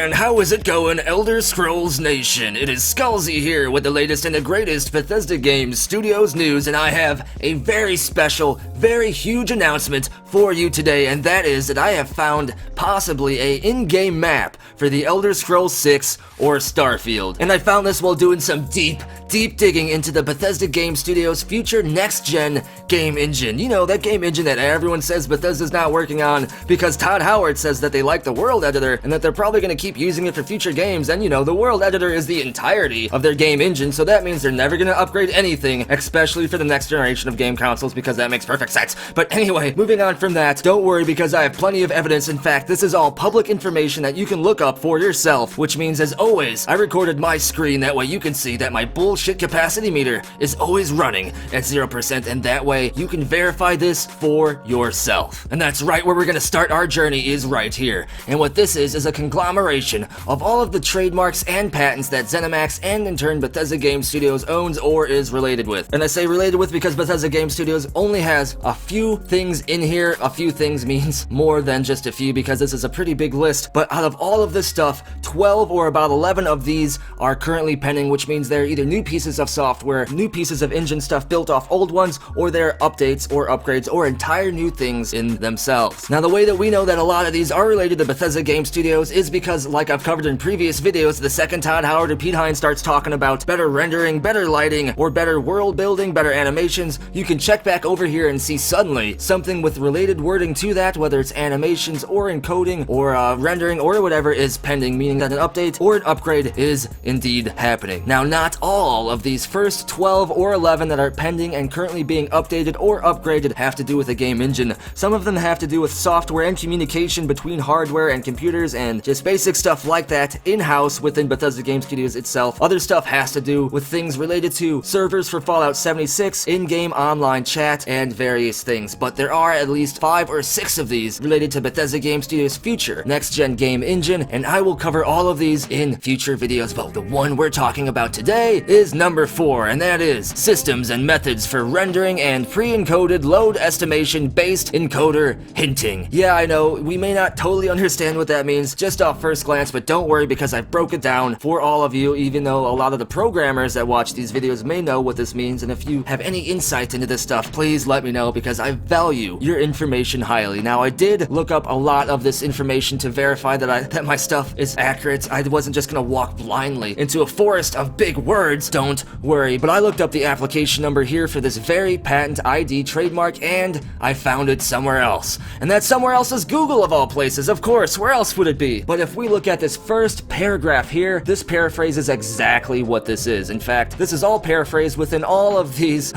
man, how is it going, Elder Scrolls Nation? It is Skullzi here with the latest and the greatest Bethesda Games Studios news, and I have a very special, very huge announcement for you today, and that is that I have found possibly a in-game map for the Elder Scrolls 6 or Starfield. And I found this while doing some deep digging into the Bethesda Game Studios' future next-gen game engine. You know, that game engine that everyone says Bethesda's not working on because Todd Howard says that they like the world editor and that they're probably going to keep using it for future games. And you know, the world editor is the entirety of their game engine, so that means they're never going to upgrade anything, especially for the next generation of game consoles, because that makes perfect sense. But anyway, moving on from that, don't worry because I have plenty of evidence. In fact, this is all public information that you can look up for yourself, which means, as always, I recorded my screen, that way you can see that my bullshit capacity meter is always running at 0%, and that way you can verify this for yourself. And that's right, where we're gonna start our journey is right here. And what this is a conglomeration of all of the trademarks and patents that ZeniMax and in turn Bethesda Game Studios owns or is related with. And I say related with because Bethesda Game Studios only has a few things in here. A few things means more than just a few because this is a pretty big list, but out of all of this stuff, 12 or about 11 of these are currently pending, which means they're either new pieces of software, new pieces of engine stuff built off old ones, or they're updates or upgrades or entire new things in themselves. Now, the way that we know that a lot of these are related to Bethesda Game Studios is because, like I've covered in previous videos, the second Todd Howard or Pete Hines starts talking about better rendering, better lighting, or better world building, better animations, you can check back over here and see suddenly something with related wording to that, whether it's animations or encoding or rendering or whatever, is pending, meaning that an update or an upgrade is indeed happening. Now, not all of these first 12 or 11 that are pending and currently being updated or upgraded have to do with a game engine. Some of them have to do with software and communication between hardware and computers and just basic stuff like that in-house within Bethesda Game Studios itself. Other stuff has to do with things related to servers for Fallout 76, in-game online chat, and various things. But there are at least 5 or 6 of these related to Bethesda Game Studios' future next-gen game engine, and I will cover all of these in future videos. But the one we're talking about today is number 4, and that is systems and methods for rendering and pre-encoded load estimation based encoder hinting. Yeah, I know, we may not totally understand what that means just off first glance, but don't worry because I broke it down for all of you, even though a lot of the programmers that watch these videos may know what this means. And if you have any insight into this stuff, please let me know because I value your information highly. Now, I did look up a lot of this information to verify that my stuff is accurate. I wasn't just gonna walk blindly into a forest of big words, don't worry. But I looked up the application number here for this very patent ID trademark, and I found it somewhere else. And that somewhere else is Google, of all places. Of course, where else would it be? But if we look at this first paragraph here, this paraphrases exactly what this is. In fact, this is all paraphrased within all of these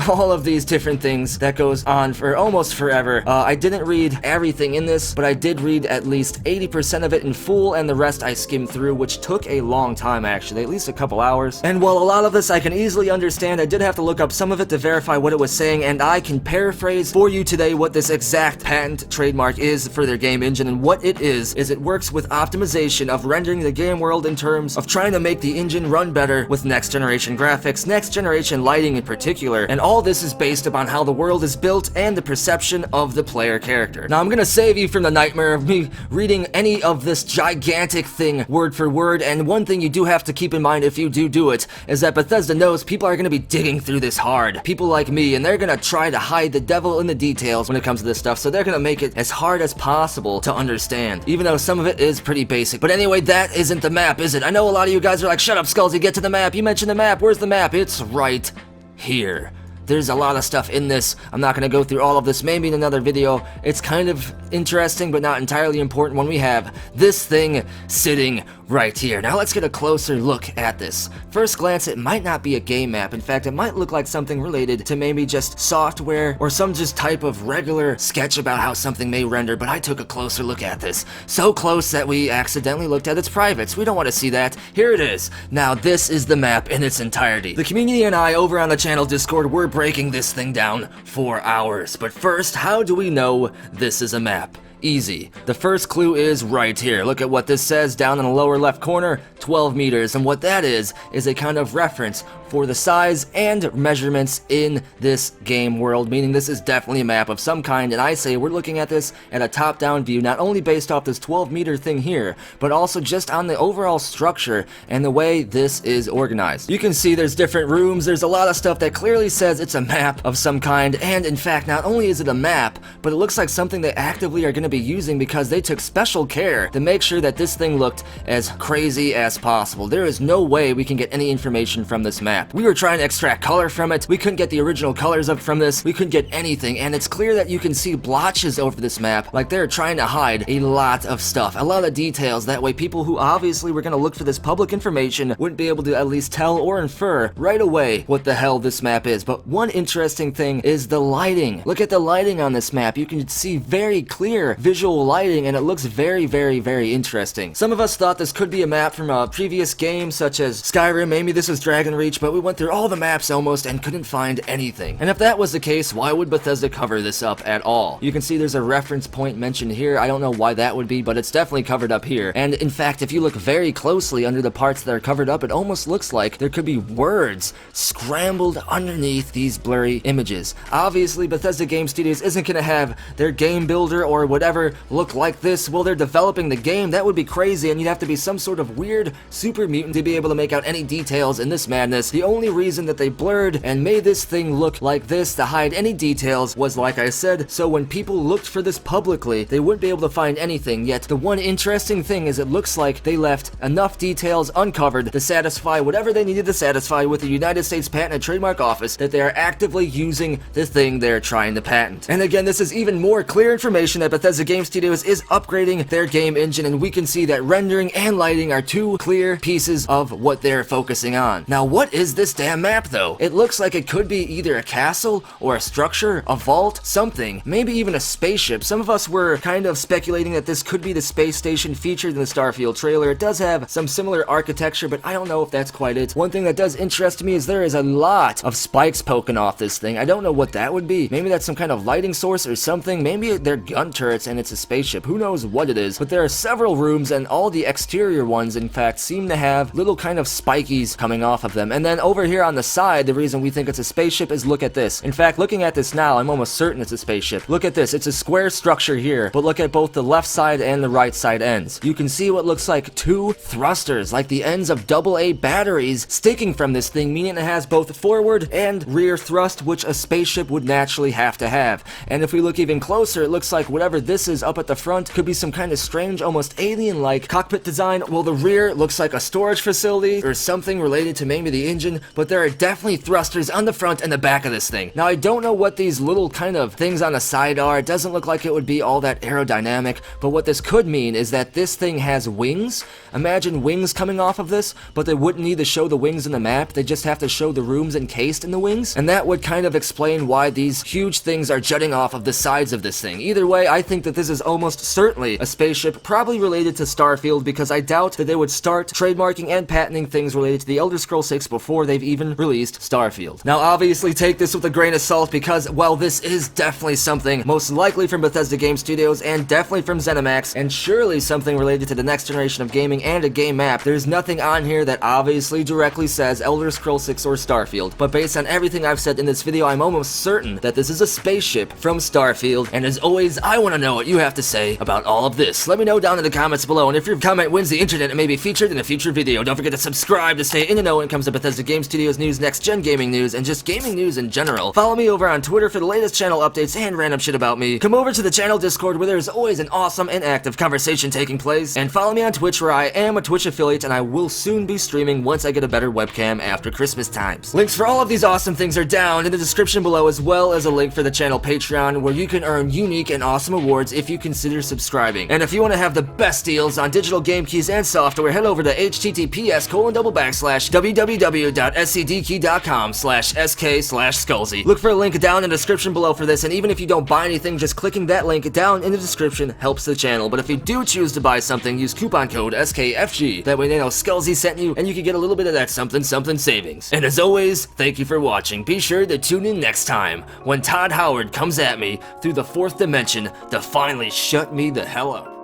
different things that goes on for almost forever. I didn't read everything in this, but I did read at least 80% of it in full, and the rest I skimmed through, which took a long time actually, at least a couple hours. And while a lot of this I can easily understand, I did have to look up some of it to verify what it was saying, and I can paraphrase for you today what this exact patent trademark is for their game engine. And what it is it works with optimization of rendering the game world in terms of trying to make the engine run better with next generation graphics, next generation lighting in particular, and all this is based upon how the world is built and the perception of the player character. Now, I'm gonna save you from the nightmare of me reading any of this gigantic thing word for word, and one thing you do have to keep in mind if you do it is that Bethesda knows people are gonna be digging through this hard. People like me, and they're gonna try to hide the devil in the details when it comes to this stuff, so they're gonna make it as hard as possible to understand, even though some of it is pretty basic. But anyway, that isn't the map, is it? I know a lot of you guys are like, shut up, Skullzi, get to the map. You mentioned the map. Where's the map? It's right here. There's a lot of stuff in this. I'm not going to go through all of this, maybe in another video. It's kind of interesting, but not entirely important when we have this thing sitting right here. Now let's get a closer look at this. First glance, it might not be a game map. In fact, it might look like something related to maybe just software or some just type of regular sketch about how something may render, but I took a closer look at this. So close that we accidentally looked at its privates. We don't want to see that. Here it is. Now this is the map in its entirety. The community and I over on the channel Discord, we're breaking this thing down for hours. But first, how do we know this is a map? Easy. The first clue is right here. Look at what this says down in the lower left corner, 12 meters. And what that is a kind of reference for the size and measurements in this game world, meaning this is definitely a map of some kind, and I say we're looking at this at a top-down view, not only based off this 12-meter thing here, but also just on the overall structure and the way this is organized. You can see there's different rooms, there's a lot of stuff that clearly says it's a map of some kind, and in fact, not only is it a map, but it looks like something they actively are going to be using because they took special care to make sure that this thing looked as crazy as possible. There is no way we can get any information from this map. We were trying to extract color from it, we couldn't get the original colors up from this, we couldn't get anything, and it's clear that you can see blotches over this map, like they're trying to hide a lot of stuff, a lot of details, that way people who obviously were going to look for this public information wouldn't be able to at least tell or infer right away what the hell this map is. But one interesting thing is the lighting. Look at the lighting on this map. You can see very clear visual lighting, and it looks very, very, very interesting. Some of us thought this could be a map from a previous game, such as Skyrim, maybe this was Dragon Reach, but we went through all the maps almost and couldn't find anything. And if that was the case, why would Bethesda cover this up at all? You can see there's a reference point mentioned here. I don't know why that would be, but it's definitely covered up here. And in fact, if you look very closely under the parts that are covered up, it almost looks like there could be words scrambled underneath these blurry images. Obviously, Bethesda Game Studios isn't going to have their game builder or whatever look like this while they're developing the game. That would be crazy, and you'd have to be some sort of weird super mutant to be able to make out any details in this madness. The only reason that they blurred and made this thing look like this to hide any details was, like I said, so when people looked for this publicly, they wouldn't be able to find anything. Yet the one interesting thing is it looks like they left enough details uncovered to satisfy whatever they needed to satisfy with the United States Patent and Trademark Office, that they are actively using the thing they're trying to patent. And again, this is even more clear information that Bethesda Game Studios is upgrading their game engine, and we can see that rendering and lighting are two clear pieces of what they're focusing on. Now, what is this damn map though? It looks like it could be either a castle or a structure, a vault, something, maybe even a spaceship. Some of us were kind of speculating that this could be the space station featured in the Starfield trailer. It does have some similar architecture, but I don't know if that's quite it. One thing that does interest me is there is a lot of spikes poking off this thing. I don't know what that would be. Maybe that's some kind of lighting source or something. Maybe they're gun turrets and it's a spaceship. Who knows what it is? But there are several rooms, and all the exterior ones, in fact, seem to have little kind of spikies coming off of them. And then over here on the side, the reason we think it's a spaceship is look at this. In fact, looking at this now, I'm almost certain it's a spaceship. Look at this. It's a square structure here, but look at both the left side and the right side ends. You can see what looks like two thrusters, like the ends of AA batteries sticking from this thing, meaning it has both forward and rear thrust, which a spaceship would naturally have to have. And if we look even closer, it looks like whatever this is up at the front could be some kind of strange, almost alien-like cockpit design, while the rear looks like a storage facility or something related to maybe the engine, but there are definitely thrusters on the front and the back of this thing. Now, I don't know what these little kind of things on the side are. It doesn't look like it would be all that aerodynamic, but what this could mean is that this thing has wings. Imagine wings coming off of this, but they wouldn't need to show the wings in the map. They just have to show the rooms encased in the wings, and that would kind of explain why these huge things are jutting off of the sides of this thing. Either way, I think that this is almost certainly a spaceship, probably related to Starfield, because I doubt that they would start trademarking and patenting things related to the Elder Scrolls 6 before they've even released Starfield. Now, obviously, take this with a grain of salt, because while this is definitely something most likely from Bethesda Game Studios and definitely from ZeniMax, and surely something related to the next generation of gaming and a game map, there's nothing on here that obviously directly says Elder Scrolls 6 or Starfield. But based on everything I've said in this video, I'm almost certain that this is a spaceship from Starfield. And as always, I want to know what you have to say about all of this. Let me know down in the comments below, and if your comment wins the internet, it may be featured in a future video. Don't forget to subscribe to stay in the know when it comes to Bethesda Game Studios news, next-gen gaming news, and just gaming news in general. Follow me over on Twitter for the latest channel updates and random shit about me. Come over to the channel Discord, where there's always an awesome and active conversation taking place. And follow me on Twitch, where I am a Twitch affiliate, and I will soon be streaming once I get a better webcam after Christmas times. Links for all of these awesome things are down in the description below, as well as a link for the channel Patreon, where you can earn unique and awesome awards if you consider subscribing. And if you want to have the best deals on digital game keys and software, head over to https://www.scdkey.com/sk/Skullzi. Look for a link down in the description below for this, and even if you don't buy anything, just clicking that link down in the description helps the channel. But if you do choose to buy something, use coupon code SKFG. That way they know Skullzi sent you, and you can get a little bit of that something something savings. And as always, thank you for watching. Be sure to tune in next time when Todd Howard comes at me through the fourth dimension, the finally shut me the hell up.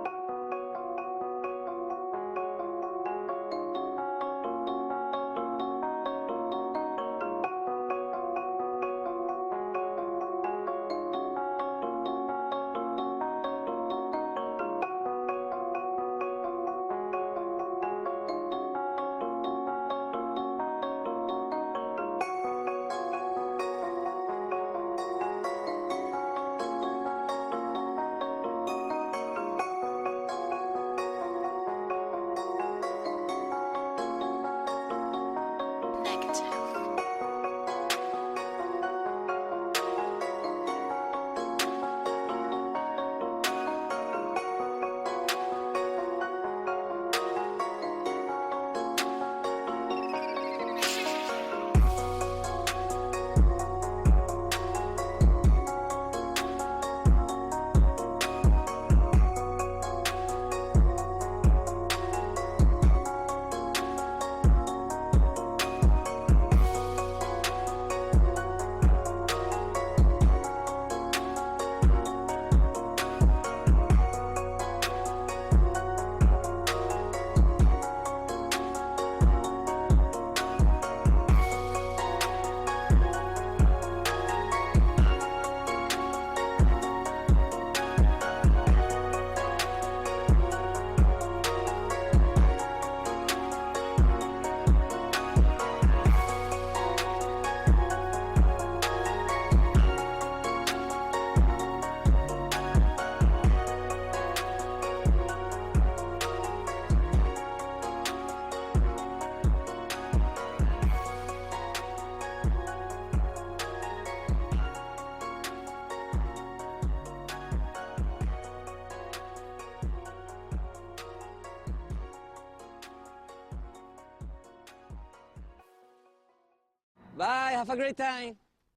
Bye, have a great time.